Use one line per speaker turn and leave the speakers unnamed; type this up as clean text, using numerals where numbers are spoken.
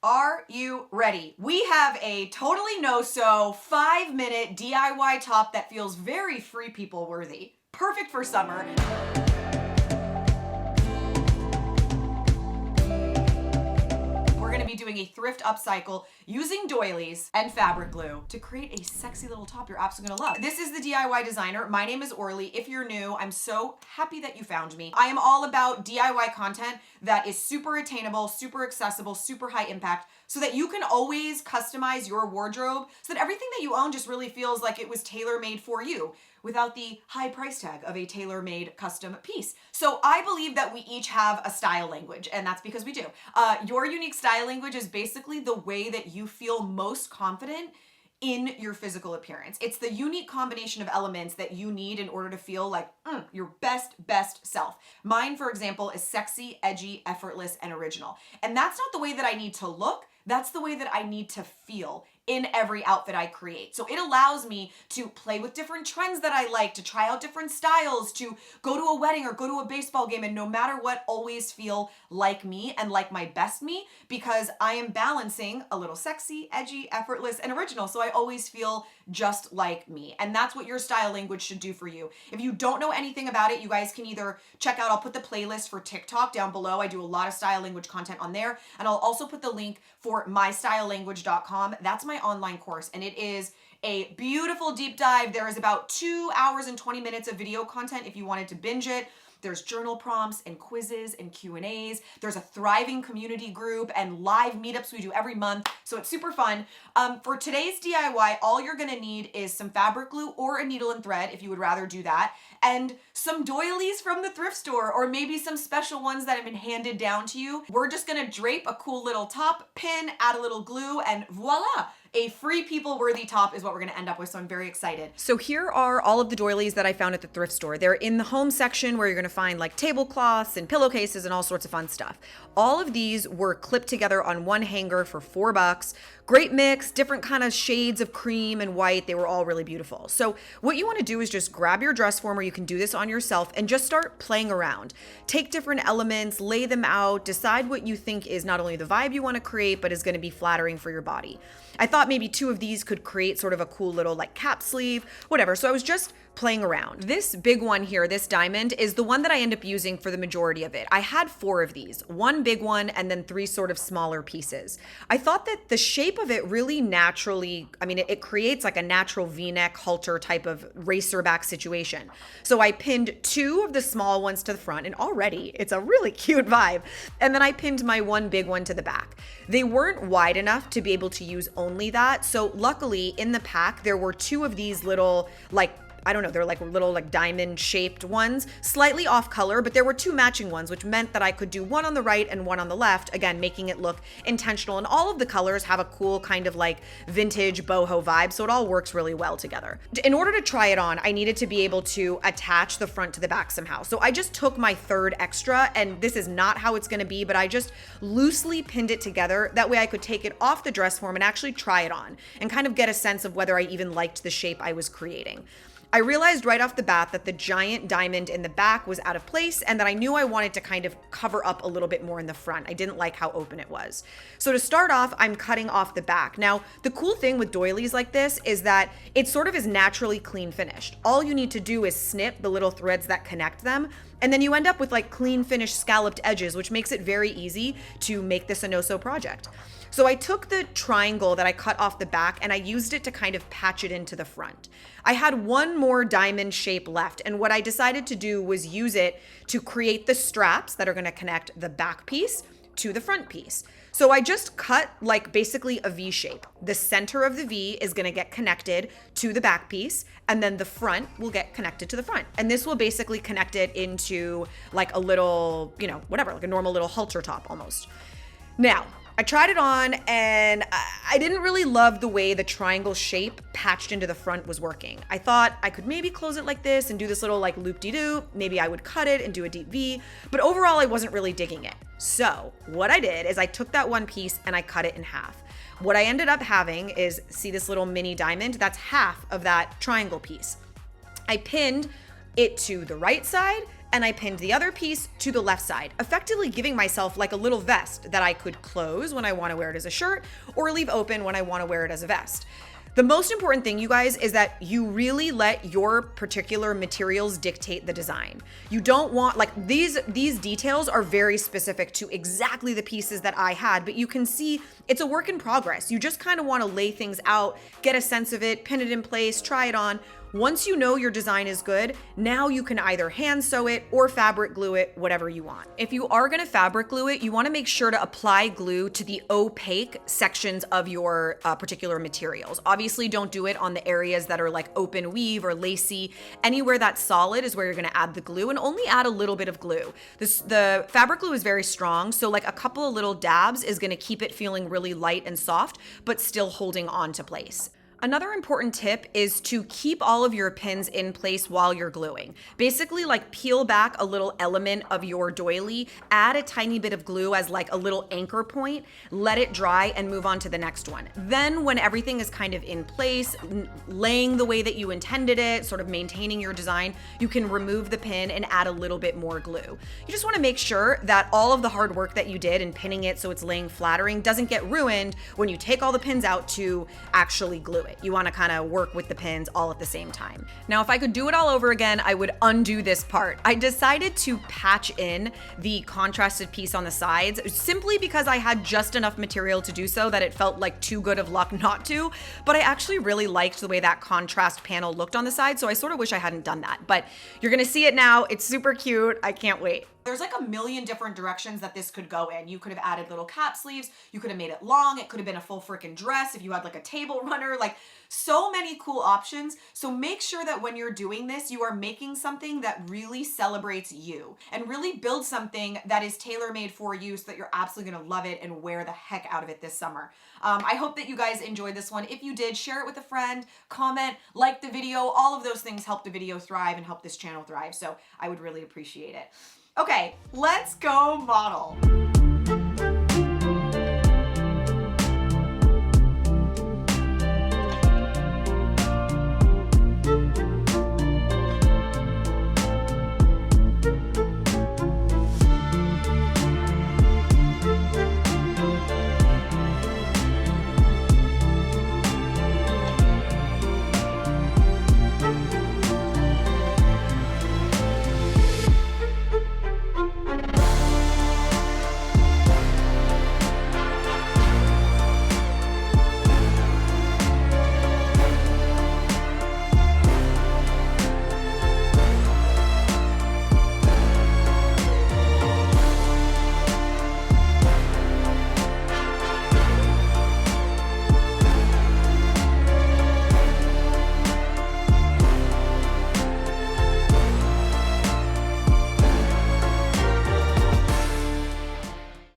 Are you ready? We have a totally no-sew 5-minute DIY top that feels very free people worthy. Perfect for summer. We're gonna be doing a thrift upcycle using doilies and fabric glue to create a sexy little top you're absolutely gonna love. This is the DIY designer. My name is Orly. If you're new, I'm so happy that you found me. I am all about DIY content that is super attainable, super accessible, super high impact, so that you can always customize your wardrobe so that everything that you own just really feels like it was tailor-made for you without the high price tag of a tailor-made custom piece. So I believe that we each have a style language, and that's because we do. Your unique style language is basically the way that you feel most confident in your physical appearance. It's the unique combination of elements that you need in order to feel like your best self. Mine, for example, is sexy, edgy, effortless, and original. And that's not the way that I need to look, that's the way that I need to feel in every outfit I create. So it allows me to play with different trends that I like, to try out different styles, to go to a wedding or go to a baseball game, and no matter what, always feel like me and like my best me, because I am balancing a little sexy, edgy, effortless, and original. So I always feel just like me. And that's what your style language should do for you. If you don't know anything about it, you guys can either check out, I'll put the playlist for TikTok down below. I do a lot of style language content on there. And I'll also put the link for mystylellanguage.com. That's my online course, and it is a beautiful deep dive. There is about 2 hours and 20 minutes of video content if you wanted to binge it. There's journal prompts and quizzes and Q&As. There's a thriving community group and live meetups we do every month. So it's super fun. For today's DIY, all you're gonna need is some fabric glue or a needle and thread if you would rather do that, and some doilies from the thrift store, or maybe some special ones that have been handed down to you. We're just gonna drape a cool little top, pin, add a little glue, and voila! A free people worthy top is what we're gonna end up with, so I'm very excited. So here are all of the doilies that I found at the thrift store. They're in the home section where you're gonna find like tablecloths and pillowcases and all sorts of fun stuff. All of these were clipped together on one hanger for $4. Great mix, different kind of shades of cream and white. They were all really beautiful. So what you wanna do is just grab your dress form, or you can do this on yourself, and just start playing around. Take different elements, lay them out, decide what you think is not only the vibe you wanna create, but is gonna be flattering for your body. I thought maybe 2 of these could create sort of a cool little like cap sleeve, whatever. So I was just playing around. This big one here, this diamond, is the one that I end up using for the majority of it. I had 4 of these, 1 big one and then 3 sort of smaller pieces. I thought that the shape of it really naturally, it creates like a natural V-neck halter type of racer back situation. So I pinned 2 of the small ones to the front, and already it's a really cute vibe. And then I pinned my 1 big one to the back. They weren't wide enough to be able to use only that. So luckily in the pack, there were 2 of these little they're like little like diamond shaped ones, slightly off color, but there were 2 matching ones, which meant that I could do one on the right and one on the left, again, making it look intentional. And all of the colors have a cool kind of like vintage boho vibe, so it all works really well together. In order to try it on, I needed to be able to attach the front to the back somehow. So I just took my 3rd extra, and this is not how it's gonna be, but I just loosely pinned it together. That way I could take it off the dress form and actually try it on and kind of get a sense of whether I even liked the shape I was creating. I realized right off the bat that the giant diamond in the back was out of place, and that I knew I wanted to kind of cover up a little bit more in the front. I didn't like how open it was. So to start off, I'm cutting off the back. Now, the cool thing with doilies like this is that it sort of is naturally clean finished. All you need to do is snip the little threads that connect them, and then you end up with like clean finished scalloped edges, which makes it very easy to make this a no-sew project. So I took the triangle that I cut off the back and I used it to kind of patch it into the front. I had 1 more diamond shape left, and what I decided to do was use it to create the straps that are gonna connect the back piece to the front piece. So I just cut like basically a V shape. The center of the V is gonna get connected to the back piece, and then the front will get connected to the front. And this will basically connect it into like a little, whatever, like a normal little halter top almost. Now, I tried it on, and I didn't really love the way the triangle shape patched into the front was working. I thought I could maybe close it like this and do this little like loop-de-doo. Maybe I would cut it and do a deep V, but overall I wasn't really digging it. So what I did is I took that 1 piece and I cut it in half. What I ended up having is, see this little mini diamond? That's half of that triangle piece. I pinned it to the right side and I pinned the other piece to the left side, effectively giving myself like a little vest that I could close when I want to wear it as a shirt or leave open when I want to wear it as a vest. The most important thing, you guys, is that you really let your particular materials dictate the design. You don't want, like, these details are very specific to exactly the pieces that I had, but you can see it's a work in progress. You just kind of want to lay things out, get a sense of it, pin it in place, try it on. Once you know your design is good, now you can either hand sew it or fabric glue it, whatever you want. If you are gonna fabric glue it, you wanna make sure to apply glue to the opaque sections of your particular materials. Obviously, don't do it on the areas that are like open weave or lacy. Anywhere that's solid is where you're gonna add the glue, and only add a little bit of glue. The fabric glue is very strong, so like a couple of little dabs is gonna keep it feeling really light and soft, but still holding on to place. Another important tip is to keep all of your pins in place while you're gluing. Basically, like, peel back a little element of your doily, add a tiny bit of glue as like a little anchor point, let it dry, and move on to the next one. Then when everything is kind of in place, laying the way that you intended it, sort of maintaining your design, you can remove the pin and add a little bit more glue. You just wanna make sure that all of the hard work that you did in pinning it so it's laying flattering doesn't get ruined when you take all the pins out to actually glue it. You want to kind of work with the pins all at the same time. Now, if I could do it all over again, I would undo this part. I decided to patch in the contrasted piece on the sides simply because I had just enough material to do so that it felt like too good of luck not to, but I actually really liked the way that contrast panel looked on the side, so I sort of wish I hadn't done that. But you're gonna see it now. It's super cute. I can't wait. There's like a million different directions that this could go in. You could have added little cap sleeves. You could have made it long. It could have been a full freaking dress if you had like a table runner, like so many cool options. So make sure that when you're doing this, you are making something that really celebrates you and really build something that is tailor-made for you so that you're absolutely gonna love it and wear the heck out of it this summer. I hope that you guys enjoyed this one. If you did, share it with a friend, comment, like the video. All of those things help the video thrive and help this channel thrive. So I would really appreciate it. Okay, let's go model.